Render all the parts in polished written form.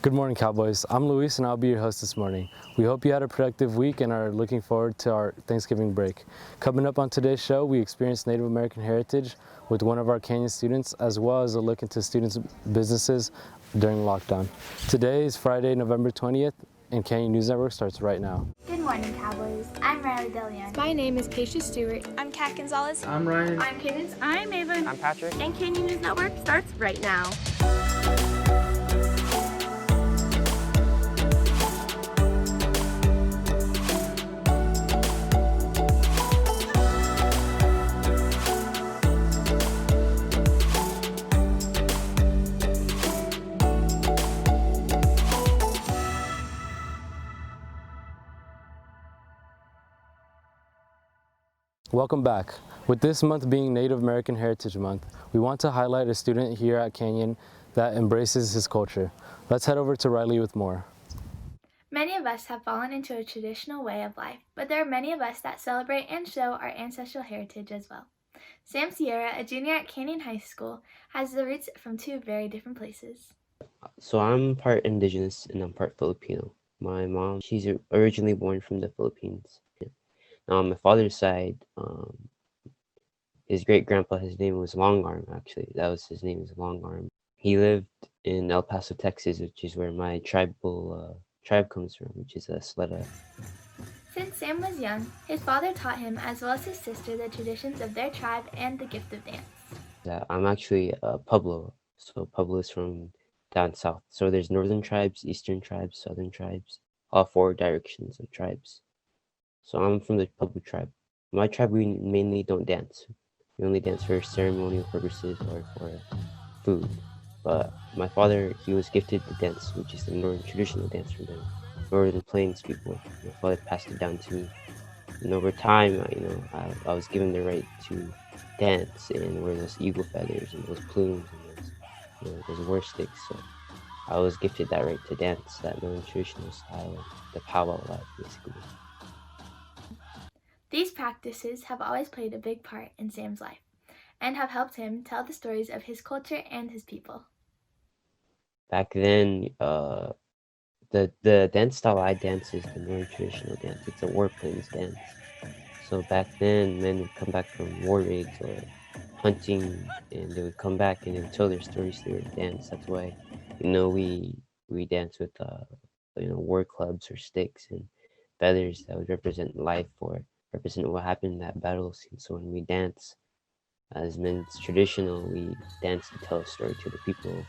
Good morning, Cowboys. I'm Luis, and I'll be your host this morning. We hope you had a productive week and are looking forward to our Thanksgiving break. Coming up on today's show, we experience Native American heritage with one of our Canyon students, as well as a look into students' businesses during lockdown. Today is Friday, November 20th, and Canyon News Network starts right now. Good morning, Cowboys. I'm Riley DeLeon. My name is Keisha Stewart. I'm Kat Gonzalez. I'm Ryan. I'm Cadence. I'm Ava. I'm Patrick. And Canyon News Network starts right now. Welcome back. With this month being Native American Heritage Month, we want to highlight a student here at Canyon that embraces his culture. Let's head over to Riley with more. Many of us have fallen into a traditional way of life, but there are many of us that celebrate and show our ancestral heritage as well. Sam Sierra, a junior at Canyon High School, has the roots from two very different places. So I'm part Indigenous and I'm part Filipino. My mom, she's originally born from the Philippines. Now on my father's side, his great-grandpa, his name was Longarm, actually. That was his name, is Longarm. He lived in El Paso, Texas, which is where my tribe comes from, which is Sleda. Since Sam was young, his father taught him, as well as his sister, the traditions of their tribe and the gift of dance. I'm actually Pueblo, so Pueblo is from down south. So there's northern tribes, eastern tribes, southern tribes, all four directions of tribes. So I'm from the Pueblo tribe. My tribe, we mainly don't dance. We only dance for ceremonial purposes or for food. But my father, he was gifted the dance, which is the northern traditional dance from the northern plains people. My father passed it down to me. And over time, I was given the right to dance and wear those eagle feathers and those plumes and those war sticks. So I was gifted that right to dance, that northern traditional style, the powwow life, basically. These practices have always played a big part in Sam's life and have helped him tell the stories of his culture and his people. Back then, the dance style I dance is the Northern traditional dance. It's a war plains dance. So back then, men would come back from war raids or hunting, and they would come back and they would tell their stories through their dance. That's why, we dance with war clubs or sticks and feathers that would represent life or represent what happened in that battle scene. So when we dance, as men, it's traditional, we dance to tell a story to the people,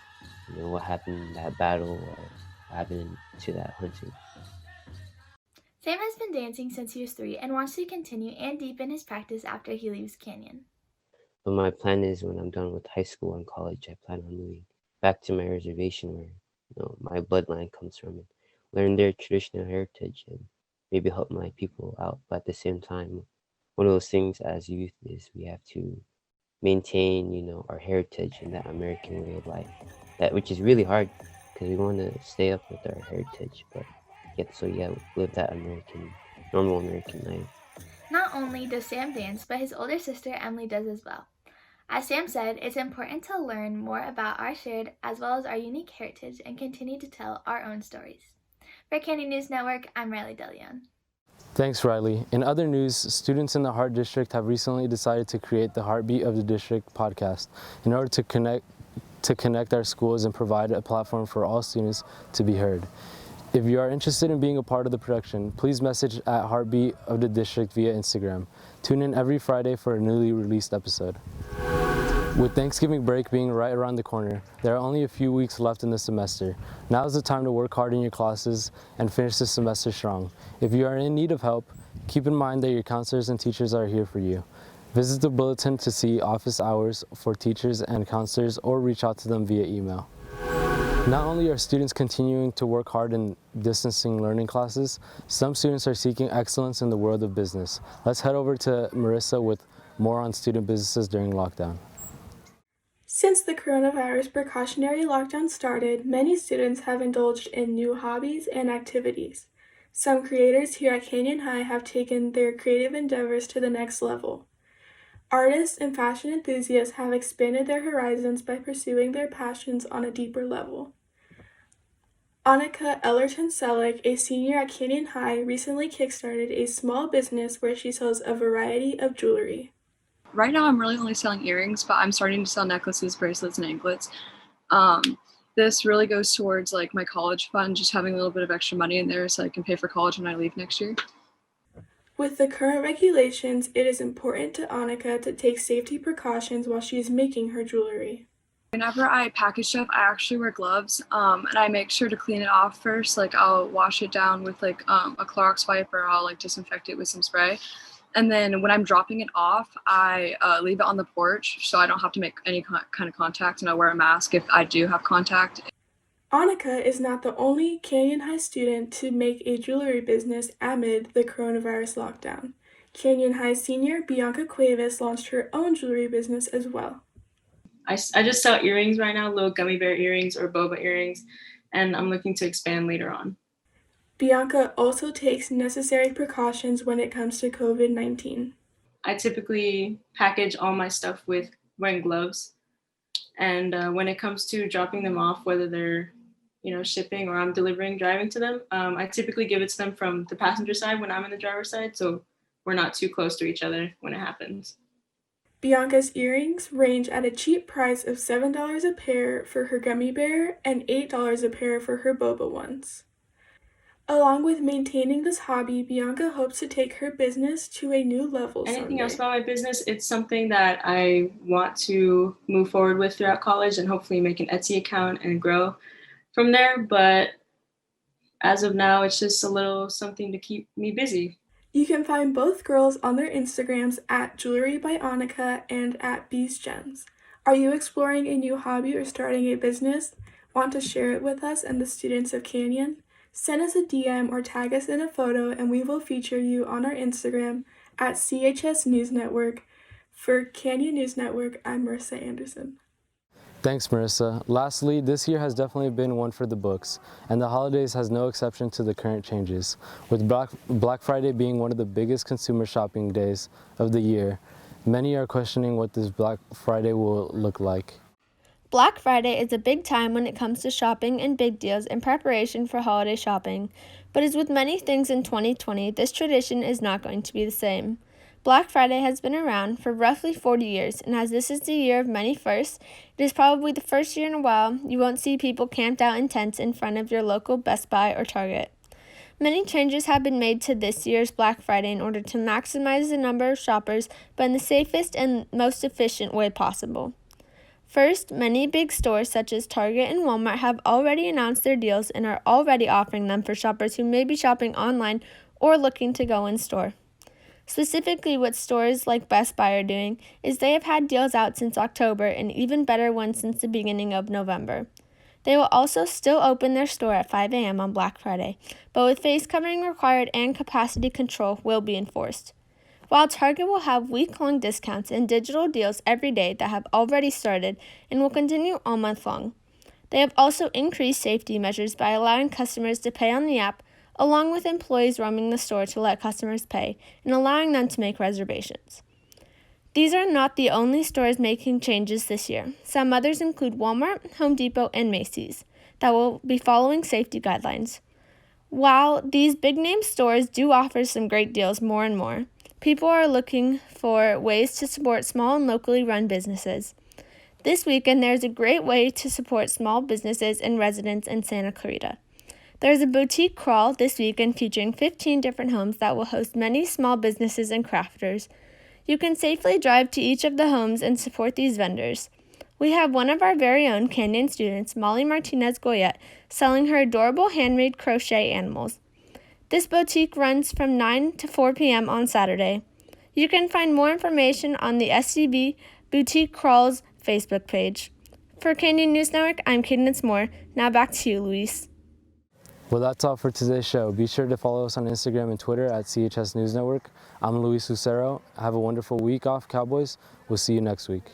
what happened in that battle or what happened to that hunting. Sam has been dancing since he was 3 and wants to continue and deepen his practice after he leaves Canyon. But my plan is when I'm done with high school and college, I plan on moving back to my reservation where my bloodline comes from and learn their traditional heritage and maybe help my people out. But at the same time, one of those things as youth is we have to maintain, our heritage and that American way of life. Which is really hard because we want to stay up with our heritage, but live that normal American life. Not only does Sam dance, but his older sister Emily does as well. As Sam said, it's important to learn more about our shared as well as our unique heritage and continue to tell our own stories. For Canyon News Network, I'm Riley DeLeon. Thanks, Riley. In other news, students in the Heart District have recently decided to create the Heartbeat of the District podcast in order to connect our schools and provide a platform for all students to be heard. If you are interested in being a part of the production, please message at Heartbeat of the District via Instagram. Tune in every Friday for a newly released episode. With Thanksgiving break being right around the corner, there are only a few weeks left in the semester. Now is the time to work hard in your classes and finish the semester strong. If you are in need of help, keep in mind that your counselors and teachers are here for you. Visit the bulletin to see office hours for teachers and counselors or reach out to them via email. Not only are students continuing to work hard in distancing learning classes, some students are seeking excellence in the world of business. Let's head over to Marissa with more on student businesses during lockdown. Since the coronavirus precautionary lockdown started, many students have indulged in new hobbies and activities. Some creators here at Canyon High have taken their creative endeavors to the next level. Artists and fashion enthusiasts have expanded their horizons by pursuing their passions on a deeper level. Annika Ellerton-Selleck, a senior at Canyon High, recently kickstarted a small business where she sells a variety of jewelry. Right now I'm really only selling earrings, but I'm starting to sell necklaces, bracelets, and anklets. This really goes towards like my college fund, just having a little bit of extra money in there so I can pay for college when I leave next year. With the current regulations, it is important to Annika to take safety precautions while she is making her jewelry. Whenever I package stuff, I actually wear gloves, and I make sure to clean it off first. Like I'll wash it down with like a Clorox wipe, or I'll like disinfect it with some spray. And then when I'm dropping it off, I leave it on the porch so I don't have to make any kind of contact, and I wear a mask if I do have contact. Annika is not the only Canyon High student to make a jewelry business amid the coronavirus lockdown. Canyon High senior Bianca Cuevas launched her own jewelry business as well. I just sell earrings right now, little gummy bear earrings or boba earrings, and I'm looking to expand later on. Bianca also takes necessary precautions when it comes to COVID-19. I typically package all my stuff with wearing gloves. And when it comes to dropping them off, whether they're shipping or I'm driving to them, I typically give it to them from the passenger side when I'm in the driver's side, so we're not too close to each other when it happens. Bianca's earrings range at a cheap price of $7 a pair for her gummy bear and $8 a pair for her boba ones. Along with maintaining this hobby, Bianca hopes to take her business to a new level someday. Anything else about my business, it's something that I want to move forward with throughout college and hopefully make an Etsy account and grow from there. But as of now, it's just a little something to keep me busy. You can find both girls on their Instagrams at Jewelry by Annika and at Bees Gems. Are you exploring a new hobby or starting a business? Want to share it with us and the students of Canyon? Send us a DM or tag us in a photo and we will feature you on our Instagram at CHS News Network. For Canyon News Network, I'm Marissa Anderson. Thanks, Marissa. Lastly, this year has definitely been one for the books, and the holidays has no exception to the current changes. With Black Friday being one of the biggest consumer shopping days of the year, many are questioning what this Black Friday will look like. Black Friday is a big time when it comes to shopping and big deals in preparation for holiday shopping, but as with many things in 2020, this tradition is not going to be the same. Black Friday has been around for roughly 40 years, and as this is the year of many firsts, it is probably the first year in a while you won't see people camped out in tents in front of your local Best Buy or Target. Many changes have been made to this year's Black Friday in order to maximize the number of shoppers, but in the safest and most efficient way possible. First, many big stores such as Target and Walmart have already announced their deals and are already offering them for shoppers who may be shopping online or looking to go in store. Specifically, what stores like Best Buy are doing is they have had deals out since October and even better ones since the beginning of November. They will also still open their store at 5 a.m. on Black Friday, but with face covering required and capacity control will be enforced. While Target will have week-long discounts and digital deals every day that have already started and will continue all month long. They have also increased safety measures by allowing customers to pay on the app, along with employees roaming the store to let customers pay and allowing them to make reservations. These are not the only stores making changes this year. Some others include Walmart, Home Depot, and Macy's that will be following safety guidelines. While these big-name stores do offer some great deals more and more, people are looking for ways to support small and locally run businesses. This weekend, there is a great way to support small businesses and residents in Santa Clarita. There is a boutique crawl this weekend featuring 15 different homes that will host many small businesses and crafters. You can safely drive to each of the homes and support these vendors. We have one of our very own Canyon students, Molly Martinez Goyette, selling her adorable handmade crochet animals. This boutique runs from 9 to 4 p.m. on Saturday. You can find more information on the SCB Boutique Crawls Facebook page. For Canyon News Network, I'm Cadence Moore. Now back to you, Luis. Well, that's all for today's show. Be sure to follow us on Instagram and Twitter at CHS News Network. I'm Luis Lucero. Have a wonderful week off, Cowboys. We'll see you next week.